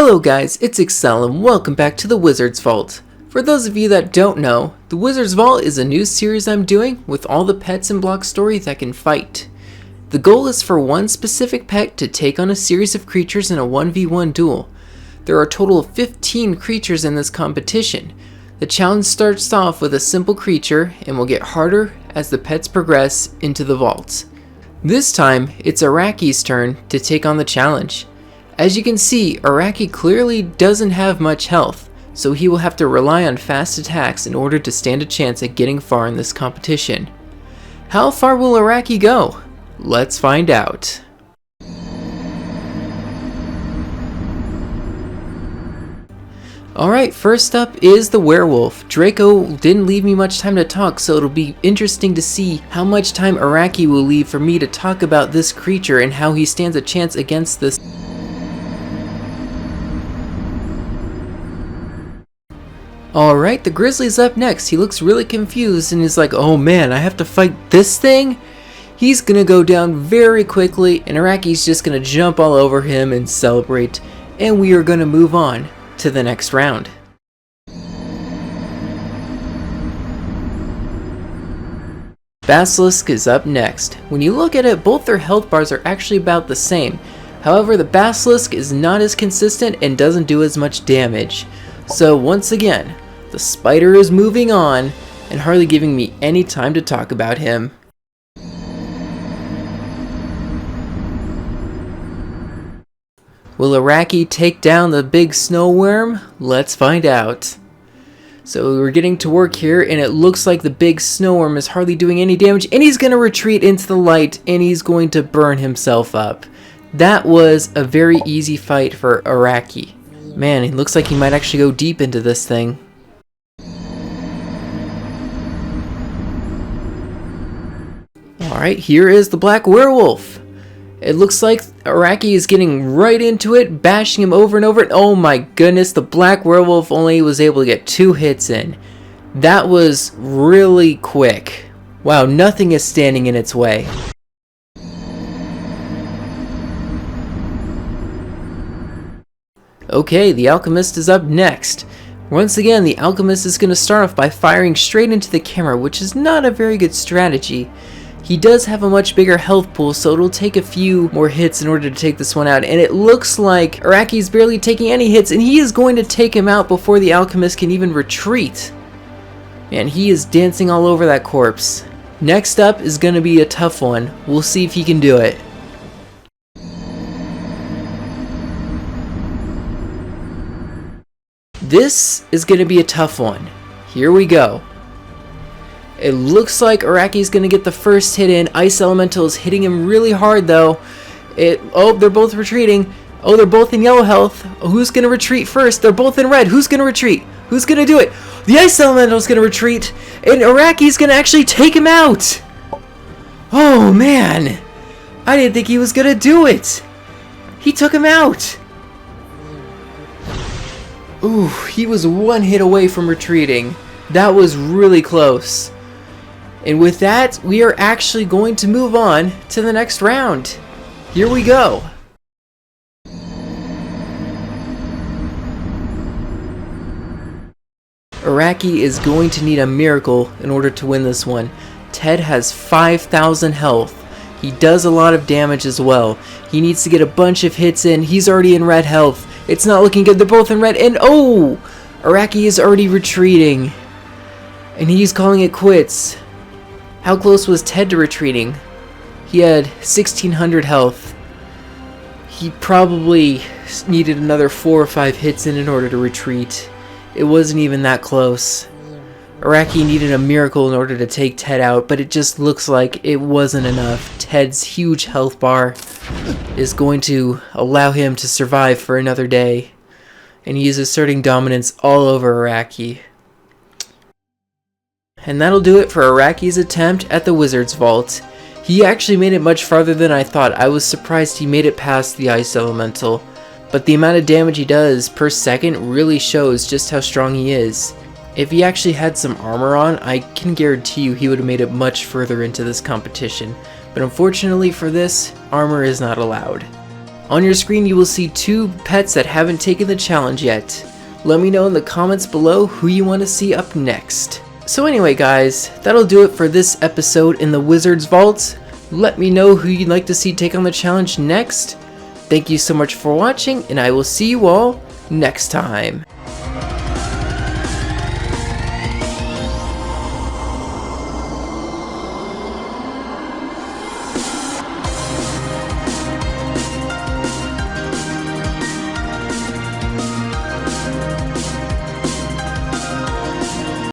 Hello guys, it's Xcel and welcome back to the Wizard's Vault. For those of you that don't know, the Wizard's Vault is a new series I'm doing with all the pets in Block Story that can fight. The goal is for one specific pet to take on a series of creatures in a 1v1 duel. There are a total of 15 creatures in this competition. The challenge starts off with a simple creature and will get harder as the pets progress into the vault. This time, it's Arachy's turn to take on the challenge. As you can see, Arachy clearly doesn't have much health, so he will have to rely on fast attacks in order to stand a chance at getting far in this competition. How far will Arachy go? Let's find out. Alright, first up is the Werewolf. Drako didn't leave me much time to talk, so it'll be interesting to see how much time Arachy will leave for me to talk about this creature and how he stands a chance against this. Alright, the Grizzly's up next. He looks really confused and is like, oh man, I have to fight this thing? He's gonna go down very quickly and Arachy's just gonna jump all over him and celebrate. And we are gonna move on to the next round. Basilisk is up next. When you look at it, both their health bars are actually about the same. However, the Basilisk is not as consistent and doesn't do as much damage. So once again, the spider is moving on and hardly giving me any time to talk about him. Will Arachy take down the big Snowworm? Let's find out. So we're getting to work here and it looks like the big Snowworm is hardly doing any damage and he's going to retreat into the light and he's going to burn himself up. That was a very easy fight for Arachy. Man, it looks like he might actually go deep into this thing. Alright, here is the Black Werewolf. It looks like Arachy is getting right into it, bashing him over and over. And oh my goodness, the Black Werewolf only was able to get 2 hits in. That was really quick. Wow, nothing is standing in its way. Okay, the Alchemist is up next. Once again, the Alchemist is going to start off by firing straight into the camera, which is not a very good strategy. He does have a much bigger health pool, so it'll take a few more hits in order to take this one out. And it looks like Arachy's barely taking any hits, and he is going to take him out before the Alchemist can even retreat. Man, he is dancing all over that corpse. Next up is going to be a tough one. We'll see if he can do it. This is going to be a tough one. Here we go. It looks like Arachy's going to get the first hit in. Ice Elemental is hitting him really hard though. Oh, they're both retreating. Oh, they're both in yellow health. Who's going to retreat first? They're both in red. Who's going to retreat? Who's going to do it? The Ice Elemental is going to retreat. And Arachy's going to actually take him out. Oh man. I didn't think he was going to do it. He took him out. Ooh, he was one hit away from retreating. That was really close. And with that, we are actually going to move on to the next round. Here we go. Arachy is going to need a miracle in order to win this one. Ted has 5,000 health. He does a lot of damage as well. He needs to get a bunch of hits in. He's already in red health. It's not looking good. They're both in red. And oh! Arachy is already retreating. And he's calling it quits. How close was Ted to retreating? He had 1,600 health. He probably needed another 4 or 5 hits in order to retreat. It wasn't even that close. Arachy needed a miracle in order to take Ted out, but it just looks like it wasn't enough. Ted's huge health bar is going to allow him to survive for another day. And he is asserting dominance all over Arachy. And that'll do it for Arachy's attempt at the Wizard's Vault. He actually made it much farther than I thought. I was surprised he made it past the Ice Elemental. But the amount of damage he does per second really shows just how strong he is. If he actually had some armor on, I can guarantee you he would have made it much further into this competition. But unfortunately for this, armor is not allowed. On your screen you will see 2 pets that haven't taken the challenge yet. Let me know in the comments below who you want to see up next. So anyway guys, that'll do it for this episode in the Wizard's Vault. Let me know who you'd like to see take on the challenge next. Thank you so much for watching, and I will see you all next time.